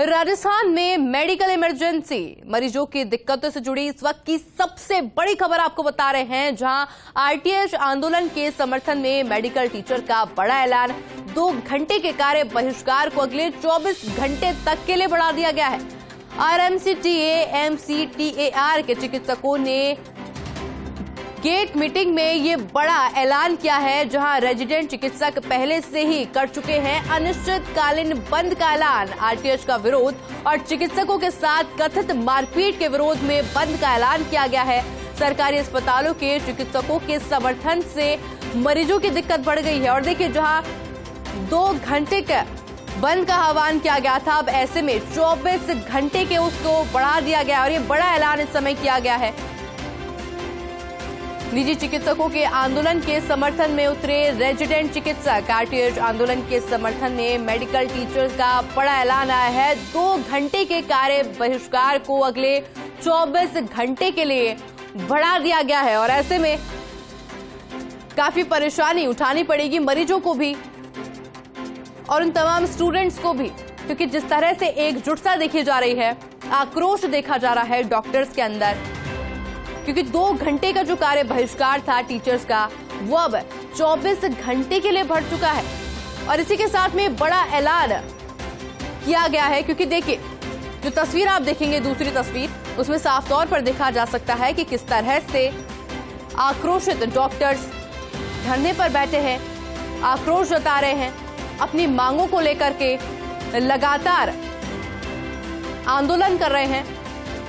राजस्थान में medical emergency मरीजों की दिक्कतों से जुड़ी इस वक्त की सबसे बड़ी खबर आपको बता रहे हैं, जहां आरटीएच आंदोलन के समर्थन में मेडिकल टीचर का बड़ा ऐलान। 2 घंटे के कार्य बहिष्कार को अगले 24 घंटे तक के लिए बढ़ा दिया गया है। आरएमसीटीए एमसीटीएआर के चिकित्सकों ने गेट मीटिंग में ये बड़ा ऐलान किया है, जहां रेजिडेंट चिकित्सक पहले से ही कर चुके हैं अनिश्चितकालीन बंद का ऐलान। आरटीएच का विरोध और चिकित्सकों के साथ कथित मारपीट के विरोध में बंद का ऐलान किया गया है। सरकारी अस्पतालों के चिकित्सकों के समर्थन से मरीजों की दिक्कत बढ़ गई है और देखिए, जहां 2 घंटे का बंद का आह्वान किया गया था, अब ऐसे में 24 घंटे के उसको बढ़ा दिया गया और ये बड़ा ऐलान इस समय किया गया है। निजी चिकित्सकों के आंदोलन के समर्थन में उतरे रेजिडेंट चिकित्सक। आरटीएच आंदोलन के समर्थन में मेडिकल टीचर्स का बड़ा ऐलान आया है। 2 घंटे के कार्य बहिष्कार को अगले 24 घंटे के लिए बढ़ा दिया गया है और ऐसे में काफी परेशानी उठानी पड़ेगी मरीजों को भी और उन तमाम स्टूडेंट्स को भी, क्योंकि जिस तरह से एकजुटता देखी जा रही है, आक्रोश देखा जा रहा है डॉक्टर्स के अंदर, क्योंकि 2 घंटे का जो कार्य बहिष्कार था टीचर्स का, वो अब 24 घंटे के लिए बढ़ चुका है और इसी के साथ में बड़ा ऐलान किया गया है। क्योंकि देखिए, जो तस्वीर आप देखेंगे, दूसरी तस्वीर, उसमें साफ तौर पर देखा जा सकता है कि किस तरह से आक्रोशित डॉक्टर्स धरने पर बैठे हैं, आक्रोश जता रहे हैं, अपनी मांगों को लेकर के लगातार आंदोलन कर रहे हैं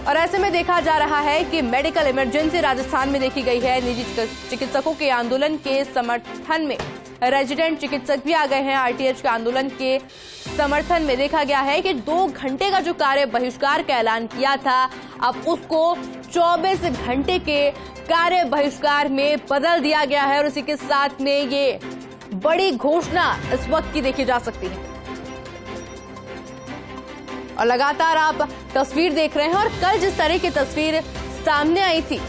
और ऐसे में देखा जा रहा है कि मेडिकल इमरजेंसी राजस्थान में देखी गई है। निजी चिकित्सकों के आंदोलन के समर्थन में रेजिडेंट चिकित्सक भी आ गए हैं। आरटीएच के आंदोलन के समर्थन में देखा गया है कि 2 घंटे का जो कार्य बहिष्कार का ऐलान किया था, अब उसको 24 घंटे के कार्य बहिष्कार में बदल दिया गया है और इसी के साथ में ये बड़ी घोषणा इस वक्त की देखी जा सकती है। और लगातार आप तस्वीर देख रहे हैं और कल जिस तरह की तस्वीर सामने आई थी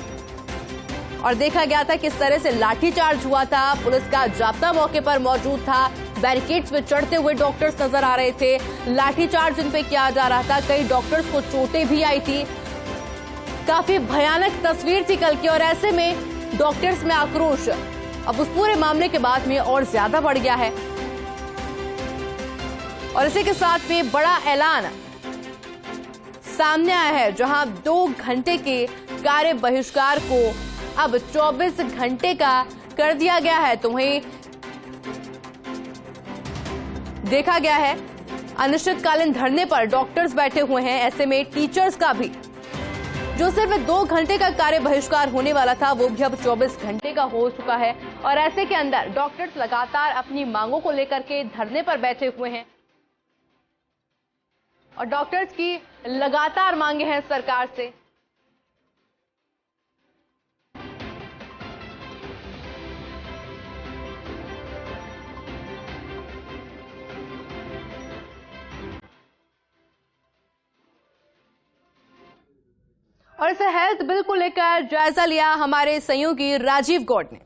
और देखा गया था किस तरह से लाठीचार्ज हुआ था, पुलिस का जाब्ता मौके पर मौजूद था, बैरिकेड्स पे चढ़ते हुए डॉक्टर्स नजर आ रहे थे, लाठीचार्ज उन पे किया जा रहा था, कई डॉक्टर्स को चोटें भी आई थी। काफी भयानक तस्वीर थी कल की और ऐसे में डॉक्टर्स में आक्रोश अब उस पूरे मामले के बाद में और ज्यादा बढ़ गया है और इसी के साथ में बड़ा ऐलान सामने आया है, जहां 2 घंटे के कार्य बहिष्कार को अब 24 घंटे का कर दिया गया है। तो वहीं देखा गया है अनिश्चितकालीन धरने पर डॉक्टर्स बैठे हुए हैं। ऐसे में टीचर्स का भी जो सिर्फ 2 घंटे का कार्य बहिष्कार होने वाला था, वो भी अब 24 घंटे का हो चुका है और ऐसे के अंदर डॉक्टर्स लगातार अपनी मांगों को लेकर के धरने पर बैठे हुए हैं और डॉक्टर्स की लगातार मांगे हैं सरकार से। और इसे हेल्थ बिल को लेकर जायजा लिया हमारे सहयोगी राजीव गौड़ ने।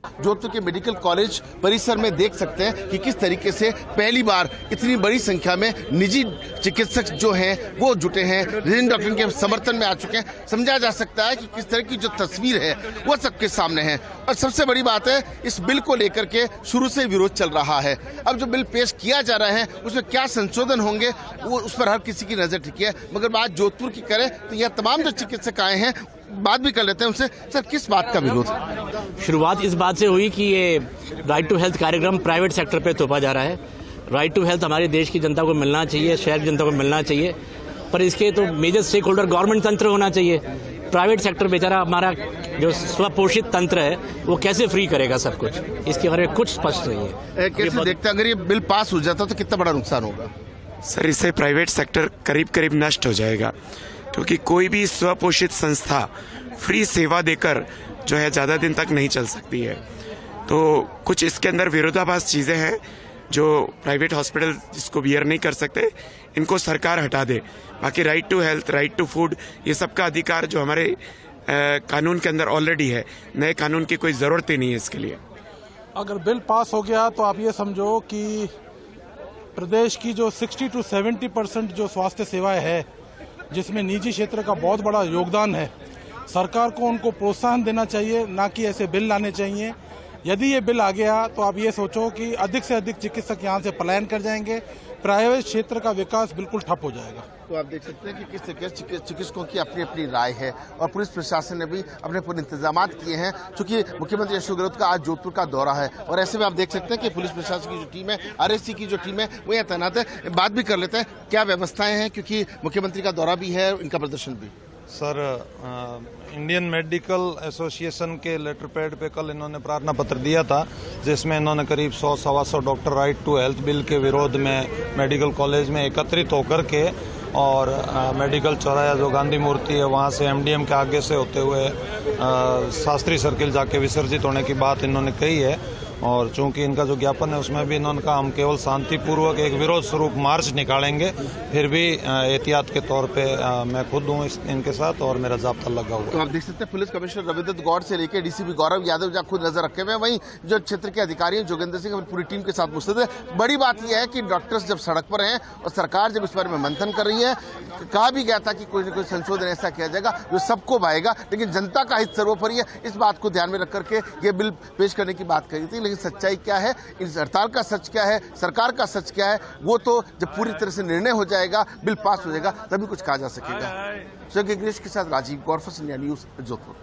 जोधपुर के मेडिकल कॉलेज परिसर में देख सकते हैं कि किस तरीके से पहली बार इतनी बड़ी संख्या में निजी चिकित्सक जो हैं वो जुटे हैं, रेजिडेंट डॉक्टर के समर्थन में आ चुके हैं। समझा जा सकता है कि किस तरह की जो तस्वीर है वो सबके सामने है और सबसे बड़ी बात है, इस बिल को लेकर के शुरू से विरोध चल रहा है। अब जो बिल पेश किया जा रहा है उसमें क्या संशोधन होंगे वो उस पर हर किसी की नजर टिकी है, मगर बात जोधपुर की करें तो यह तमाम जो चिकित्सक आए हैं, बात भी कर लेते हैं उनसे। सर, किस बात का विरोध? शुरुआत इस बात से हुई कि ये राइट टू हेल्थ कार्यक्रम प्राइवेट सेक्टर पे थोपा जा रहा है। राइट टू हेल्थ हमारे देश की जनता को मिलना चाहिए, शहर की जनता को मिलना चाहिए, पर इसके तो मेजर स्टेक होल्डर गवर्नमेंट तंत्र होना चाहिए। प्राइवेट सेक्टर बेचारा हमारा जो स्वपोषित तंत्र है वो कैसे फ्री करेगा सब कुछ, इसके बारे में कुछ स्पष्ट नहीं है। कैसे देखते हैं, अगर ये बिल पास हो जाता तो कितना बड़ा नुकसान होगा? सर, इससे प्राइवेट सेक्टर करीब करीब नष्ट हो जाएगा, क्योंकि कोई भी स्वपोषित संस्था फ्री सेवा देकर जो है ज्यादा दिन तक नहीं चल सकती है। तो कुछ इसके अंदर विरोधाभास चीजें हैं जो प्राइवेट हॉस्पिटल जिसको बियर नहीं कर सकते, इनको सरकार हटा दे। बाकी right to health, right to food, ये सबका अधिकार जो हमारे कानून के अंदर ऑलरेडी है, नए कानून की कोई जरूरत ही नहीं है इसके लिए। अगर बिल पास हो गया तो आप ये समझो कि प्रदेश की जो 60 to 70% जो स्वास्थ्य सेवाएं है, जिसमें निजी क्षेत्र का बहुत बड़ा योगदान है, सरकार को उनको प्रोत्साहन देना चाहिए, ना कि ऐसे बिल लाने चाहिए। यदि ये बिल आ गया तो आप ये सोचो कि अधिक से अधिक चिकित्सक यहाँ से पलायन कर जाएंगे, प्राइवेट क्षेत्र का विकास बिल्कुल ठप हो जाएगा। तो आप देख सकते हैं कि किस तरीके से चिकित्सकों की अपनी अपनी राय है और पुलिस प्रशासन ने भी अपने पूरे इंतजाम किए हैं। चूंकि मुख्यमंत्री अशोक गहलोत का आज जोधपुर का दौरा है और ऐसे में आप देख सकते हैं कि पुलिस प्रशासन की जो टीम है, RSC की जो टीम है, वो यहाँ तैनात है। बात भी कर लेते हैं क्या व्यवस्थाएं हैं, क्योंकि मुख्यमंत्री का दौरा भी है, इनका प्रदर्शन भी। सर, इंडियन मेडिकल एसोसिएशन के लेटर पैड पे कल इन्होंने प्रार्थना पत्र दिया था, जिसमें इन्होंने करीब 100-125 doctor right to health bill के विरोध में मेडिकल कॉलेज में एकत्रित होकर के और मेडिकल चौराहा जो गांधी मूर्ति है वहाँ से MDM के आगे से होते हुए शास्त्री सर्किल जाके विसर्जित होने की बात इन्होंने कही है। और चूंकि इनका जो ज्ञापन है उसमें भी इन्होंने कहा हम केवल शांतिपूर्वक एक विरोध स्वरूप मार्च निकालेंगे, फिर भी एहतियात के तौर पे मैं खुद हूँ इनके साथ और मेरा जाब्ता लगा हुआ। तो आप देख सकते हैं पुलिस कमिश्नर रविंद्र गौड़ से लेकर DCP गौरव यादव जहाँ खुद नजर रखे हुए हैं, वहीं जो क्षेत्र के अधिकारी हैं जोगेंद्र सिंह पूरी टीम के साथ मुस्तैद है। बड़ी बात यह है कि डॉक्टर्स जब सड़क पर हैं और सरकार जब इस बारे में मंथन कर रही है, कहा भी गया था कि कोई न कोई संशोधन ऐसा किया जाएगा जो सबको भाएगा, लेकिन जनता का हित सर्वोपरि है। इस बात को ध्यान में रख करके ये बिल पेश करने की बात कही थी, लेकिन सच्चाई क्या है, इस हड़ताल का सच क्या है, सरकार का सच क्या है, वो तो जब पूरी तरह से निर्णय हो जाएगा, बिल पास हो जाएगा, तभी कुछ कहा जा सकेगा। गिरीश के साथ राजीव गौर, इंडिया न्यूज, जोधपुर।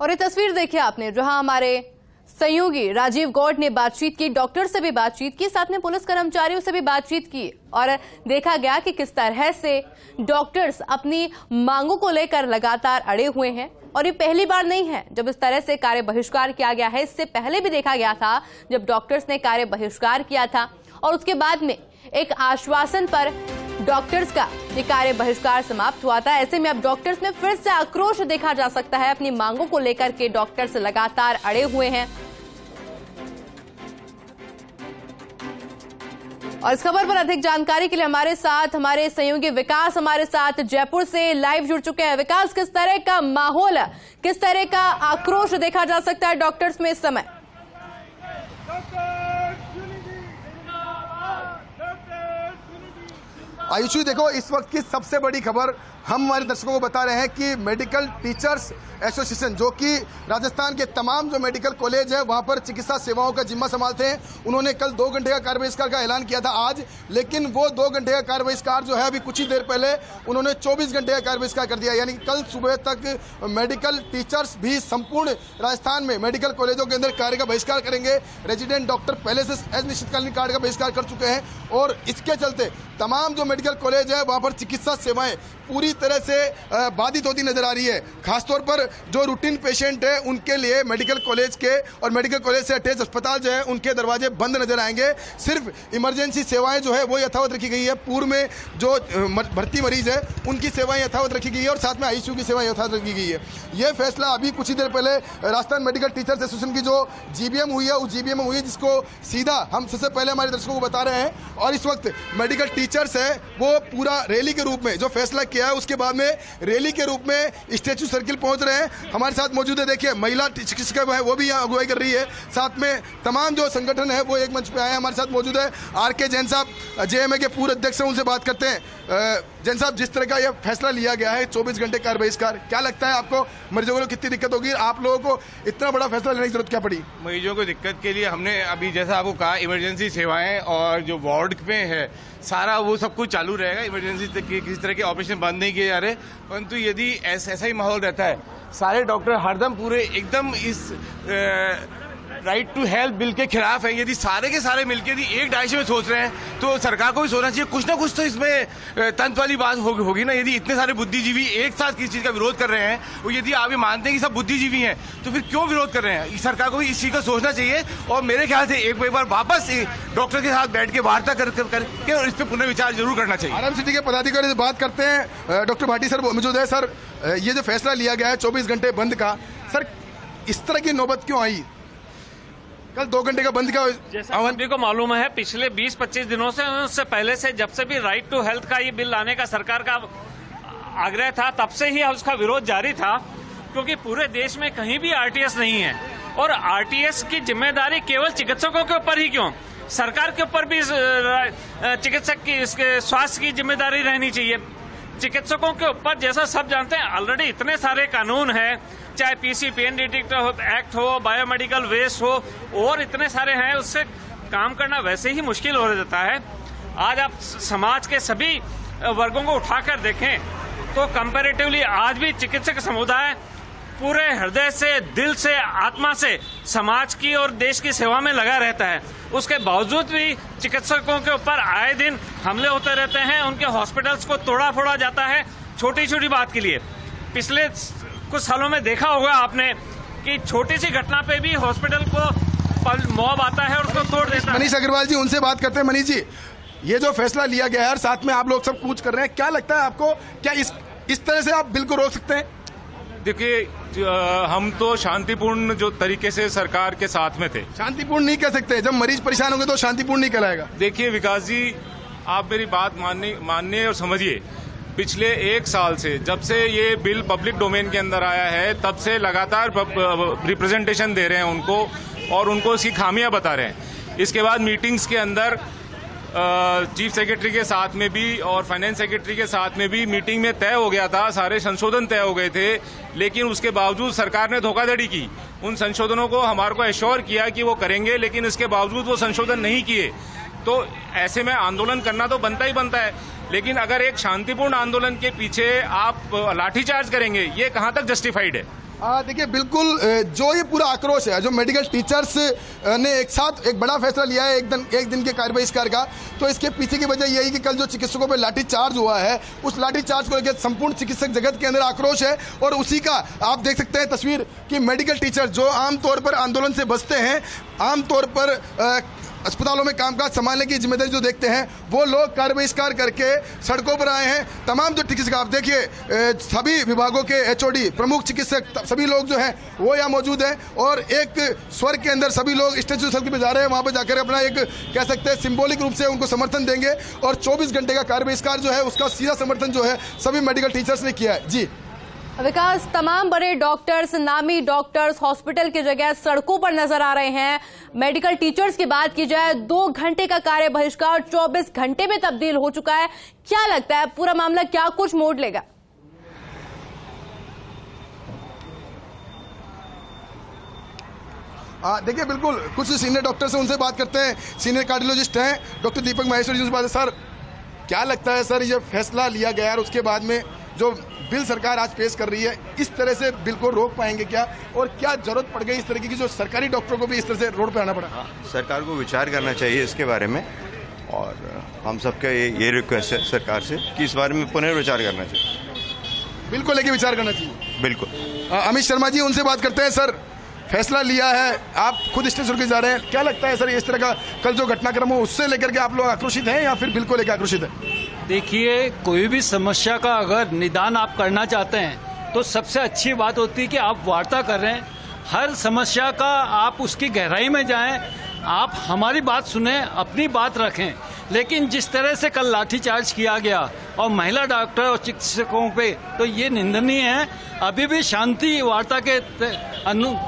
और ये तस्वीर देखिए आपने, जहां हमारे सहयोगी राजीव गौड़ ने बातचीत की, डॉक्टर से भी बातचीत की, साथ में पुलिस कर्मचारियों से भी बातचीत की और देखा गया कि किस तरह से डॉक्टर्स अपनी मांगों को लेकर लगातार अड़े हुए हैं। और ये पहली बार नहीं है जब इस तरह से कार्य बहिष्कार किया गया है, इससे पहले भी देखा गया था जब डॉक्टर्स ने कार्य बहिष्कार किया था और उसके बाद में एक आश्वासन पर डॉक्टर्स का ये कार्य बहिष्कार समाप्त हुआ था। ऐसे में अब डॉक्टर्स में फिर से आक्रोश देखा जा सकता है, अपनी मांगों को लेकर के डॉक्टर्स लगातार अड़े हुए हैं। और इस खबर पर अधिक जानकारी के लिए हमारे साथ हमारे सहयोगी विकास हमारे साथ जयपुर से लाइव जुड़ चुके हैं। विकास, किस तरह का माहौल, किस तरह का आक्रोश देखा जा सकता है डॉक्टर्स में इस समय? आयुषी, देखो इस वक्त की सबसे बड़ी खबर हम हमारे दर्शकों को बता रहे हैं कि मेडिकल टीचर्स एसोसिएशन, जो कि राजस्थान के तमाम जो मेडिकल कॉलेज है वहां पर चिकित्सा सेवाओं का जिम्मा संभालते हैं, उन्होंने कल 2 घंटे का कार्य बहिष्कार का ऐलान किया था आज, लेकिन वो 2 घंटे का कार्य बहिष्कार जो है अभी कुछ ही देर पहले उन्होंने 24 घंटे का कार्य बहिष्कार कर दिया। यानी कल सुबह तक मेडिकल टीचर्स भी संपूर्ण राजस्थान में मेडिकल कॉलेजों के अंदर कार्य का बहिष्कार करेंगे। रेजिडेंट डॉक्टर पहले से अनिश्चितकालीन कार्य का बहिष्कार कर चुके हैं और इसके चलते तमाम जो मेडिकल कॉलेज है वहां पर चिकित्सा सेवाएं पूरी तरह से बाधित होती नजर आ रही है। खासतौर पर जो रूटीन पेशेंट है उनके लिए मेडिकल कॉलेज के और मेडिकल कॉलेज से अटैच अस्पताल जो है उनके दरवाजे बंद नजर आएंगे। सिर्फ इमरजेंसी सेवाएं जो है वो यथावत रखी गई है। पूर्व में जो भर्ती मरीज है उनकी सेवाएं यथावत रखी गई है और साथ में ICU की सेवाएं यथावत रखी गई है। यह फैसला अभी कुछ ही देर पहले राजस्थान मेडिकल टीचर्स एसोसिएशन की जो GBM हुई है उस GBM में हुई है, जिसको सीधा हम सबसे पहले हमारे दर्शकों को बता रहे हैं। और इस वक्त मेडिकल टीचर्स है वो पूरा रैली के रूप में जो फैसला किया है उसके बाद में रैली के रूप में स्टैच्यू सर्किल पहुंच रहे हैं। हमारे साथ मौजूद है, देखिए महिला चिकित्सक है वो भी यहाँ अगुवाई कर रही है, साथ में तमाम जो संगठन है वो एक मंच पे आए हैं। हमारे साथ मौजूद है RK जैन साहब, JMA के पूर्व अध्यक्ष हैं, उनसे बात करते हैं। जैन साहब, जिस तरह का यह फैसला लिया गया है 24 घंटे कार्य बहिष्कार, क्या लगता है आपको मरीजों को कितनी दिक्कत होगी? आप लोगों को इतना बड़ा फैसला लेने की जरूरत क्या पड़ी? मरीजों को दिक्कत के लिए हमने अभी जैसा आपको कहा इमरजेंसी सेवाएं और जो वार्ड में है सारा वो सब कुछ चालू रहेगा। इमरजेंसी किसी तरह के ऑपरेशन बंद नहीं किए जा रहे, परंतु यदि ऐसा ही माहौल रहता है, सारे डॉक्टर हरदम पूरे एकदम इस राइट टू हेल्थ बिल के खिलाफ है। यदि सारे के सारे मिलकर यदि एक डायरेक्शन में सोच रहे हैं तो सरकार को भी सोचना चाहिए, कुछ ना कुछ तो इसमें तंत्र वाली बात होगी ना। यदि इतने सारे बुद्धिजीवी एक साथ किसी चीज का विरोध कर रहे हैं और यदि आप ये मानते हैं कि सब बुद्धिजीवी हैं तो फिर क्यों विरोध कर रहे हैं? सरकार को भी इस चीज का सोचना चाहिए और मेरे ख्याल से एक बार वापस डॉक्टर के साथ बैठ के वार्ता करके और इस पर पुनर्विचार जरूर करना चाहिए। RMCT के पदाधिकारी से बात करते हैं। डॉक्टर भाटी सर मौजूद है। सर, ये जो फैसला लिया गया है 24 घंटे बंद का, सर इस तरह की नौबत क्यों आई? कल 2 घंटे का बंद का जैसा सभी को मालूम है पिछले 20-25 दिनों से, उससे पहले से जब से भी राइट टू हेल्थ का ये बिल लाने का सरकार का आग्रह था तब से ही उसका विरोध जारी था, क्योंकि पूरे देश में कहीं भी RTS नहीं है और RTS की जिम्मेदारी केवल चिकित्सकों के ऊपर ही क्यों, सरकार के ऊपर भी चिकित्सक की इसके स्वास्थ्य की जिम्मेदारी रहनी चाहिए। चिकित्सकों के ऊपर जैसा सब जानते हैं ऑलरेडी इतने सारे कानून हैं, चाहे पीसीपीएनडीटी एक्ट हो, बायोमेडिकल वेस्ट हो, और इतने सारे हैं, उससे काम करना वैसे ही मुश्किल हो जाता है। आज आप समाज के सभी वर्गों को उठाकर देखें तो कंपैरेटिवली आज भी चिकित्सक समुदाय पूरे हृदय से, दिल से, आत्मा से समाज की और देश की सेवा में लगा रहता है। उसके बावजूद भी चिकित्सकों के ऊपर आए दिन हमले होते रहते हैं, उनके हॉस्पिटल्स को तोड़ा फोड़ा जाता है छोटी छोटी बात के लिए। पिछले कुछ सालों में देखा होगा आपने कि छोटी सी घटना पे भी हॉस्पिटल को मॉब आता है और उसको तोड़ देता है। मनीष अग्रवाल जी, उनसे बात करते हैं। मनीष जी, ये जो फैसला लिया गया है और साथ में आप लोग सब कूच कर रहे हैं, क्या लगता है आपको, क्या इस तरह से आप बिल को रोक सकते हैं? देखिए, हम तो शांतिपूर्ण जो तरीके से सरकार के साथ में थे। शांतिपूर्ण नहीं कह सकते, जब मरीज परेशान होंगे तो शांतिपूर्ण नहीं कहलाएगा। देखिए विकास जी, आप मेरी बात मानिए और समझिए, पिछले 1 साल से जब से ये बिल पब्लिक डोमेन के अंदर आया है तब से लगातार रिप्रेजेंटेशन दे रहे हैं उनको और उनको इसकी खामियां बता रहे हैं। इसके बाद मीटिंग्स के अंदर चीफ सेक्रेटरी के साथ में भी और फाइनेंस सेक्रेटरी के साथ में भी मीटिंग में तय हो गया था, सारे संशोधन तय हो गए थे, लेकिन उसके बावजूद सरकार ने धोखाधड़ी की। उन संशोधनों को हमारे को एश्योर किया कि वो करेंगे, लेकिन इसके बावजूद वो संशोधन नहीं किए। तो ऐसे में आंदोलन करना तो बनता ही बनता है, लेकिन अगर एक शांतिपूर्ण आंदोलन के पीछे आप लाठीचार्ज करेंगे, ये कहाँ तक जस्टिफाइड है? देखिए, बिल्कुल जो ये पूरा आक्रोश है, जो मेडिकल टीचर्स ने एक साथ एक बड़ा फैसला लिया है एक दिन के कार्य बहिष्कार का, तो इसके पीछे की वजह यही कि कल जो चिकित्सकों पे लाठी चार्ज हुआ है, उस लाठी चार्ज को लेकर संपूर्ण चिकित्सक जगत के अंदर आक्रोश है। और उसी का आप देख सकते हैं तस्वीर कि मेडिकल टीचर जो आमतौर पर आंदोलन से बचते हैं, आमतौर पर अस्पतालों में कामकाज संभालने की जिम्मेदारी जो देखते हैं, वो लोग कार्य बहिष्कार करके सड़कों पर आए हैं। तमाम जो चिकित्सक, आप देखिए सभी विभागों के एचओडी, प्रमुख चिकित्सक, सभी लोग जो हैं वो यहाँ मौजूद हैं और एक स्वर के अंदर सभी लोग स्टैच्यू सर्कल पे जा रहे हैं। वहाँ पर जाकर अपना एक कह सकते हैं सिंबॉलिक रूप से उनको समर्थन देंगे और 24 घंटे का कार्य बहिष्कार जो है उसका सीधा समर्थन जो है सभी मेडिकल टीचर्स ने किया है। जी विकास, तमाम बड़े डॉक्टर्स, नामी डॉक्टर्स हॉस्पिटल की जगह सड़कों पर नजर आ रहे हैं। मेडिकल टीचर्स की बात की जाए, 2 घंटे का कार्य बहिष्कार 24 घंटे में तब्दील हो चुका है। क्या लगता है पूरा मामला क्या कुछ मोड़ लेगा? देखिए, बिल्कुल कुछ सीनियर डॉक्टर्स हैं, उनसे बात करते हैं। सीनियर कार्डियोलॉजिस्ट हैं डॉक्टर दीपक माहेश्वरी जी, उनसे बात है। सर, क्या लगता है सर, ये फैसला लिया गया और उसके बाद में जो बिल सरकार आज पेश कर रही है, इस तरह से बिल को रोक पाएंगे क्या, और क्या जरूरत पड़ गई इस तरीके की जो सरकारी डॉक्टरों को भी इस तरह से रोड पे आना पड़ा? सरकार को विचार करना चाहिए इसके बारे में, और हम सबका ये रिक्वेस्ट है सरकार से कि इस बारे में पुनर्विचार करना चाहिए। बिल को लेके विचार करना चाहिए। बिल्कुल। अमित शर्मा जी, उनसे बात करते हैं। सर, फैसला लिया है, आप खुद स्टेज होकर जा रहे हैं, क्या लगता है सर, इस तरह का कल जो घटनाक्रम हो उससे लेकर के आप लोग आक्रोशित हैं या फिर बिल को लेकर आक्रोशित हैं? देखिए, कोई भी समस्या का अगर निदान आप करना चाहते हैं तो सबसे अच्छी बात होती है कि आप वार्ता कर रहे हैं, हर समस्या का आप उसकी गहराई में जाएं, आप हमारी बात सुने, अपनी बात रखें। लेकिन जिस तरह से कल लाठीचार्ज किया गया और महिला डॉक्टर और चिकित्सकों पे, तो ये निंदनीय है। अभी भी शांति वार्ता के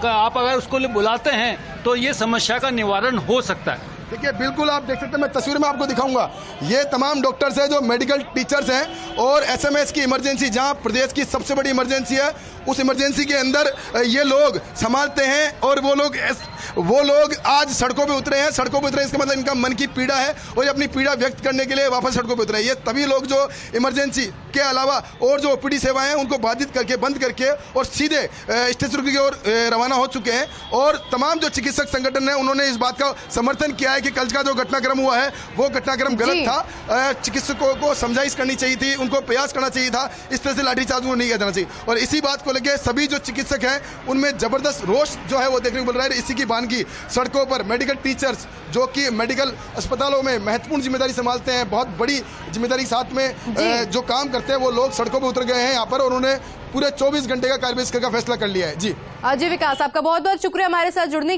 आप अगर उसको बुलाते हैं तो ये समस्या का निवारण हो सकता है। देखिए, बिल्कुल आप देख सकते हैं, मैं तस्वीर में आपको दिखाऊंगा, ये तमाम डॉक्टर्स हैं जो मेडिकल टीचर्स हैं और एसएमएस की इमरजेंसी, जहां प्रदेश की सबसे बड़ी इमरजेंसी है, उस इमरजेंसी के अंदर ये लोग संभालते हैं और वो लोग आज सड़कों पे उतरे हैं। सड़कों पे उतरे इसका मतलब इनका मन की पीड़ा है और ये अपनी पीड़ा व्यक्त करने के लिए वापस सड़कों पे उतरे। ये तभी लोग जो इमरजेंसी के अलावा और जो ओपीडी सेवाएं हैं उनको बाधित करके, बंद करके और सीधे स्टेशन की ओर रवाना हो चुके हैं। और तमाम जो चिकित्सक संगठन है उन्होंने इस बात का समर्थन किया है कि कल का जो घटनाक्रम हुआ है वो घटनाक्रम गलत था, चिकित्सकों को समझाइश करनी चाहिए थी, उनको प्रयास करना चाहिए था, इस तरह से लाठीचार्ज को नहीं किया जाना चाहिए। और इसी बात को लेकर सभी जो चिकित्सक हैं उनमें जबरदस्त रोष जो है वो देखने को मिल रहा है। इसी की बानगी सड़कों पर मेडिकल टीचर्स जो कि मेडिकल अस्पतालों में महत्वपूर्ण जिम्मेदारी संभालते हैं, बहुत बड़ी जिम्मेदारी साथ में जो काम करते हैं, वो लोग सड़कों पर उतर गए हैं यहाँ पर और उन्होंने पूरे 24 घंटे का कार्य बहिष्कार का फैसला कर लिया है। जी विकास, आपका बहुत बहुत शुक्रिया हमारे साथ जुड़ने के लिए।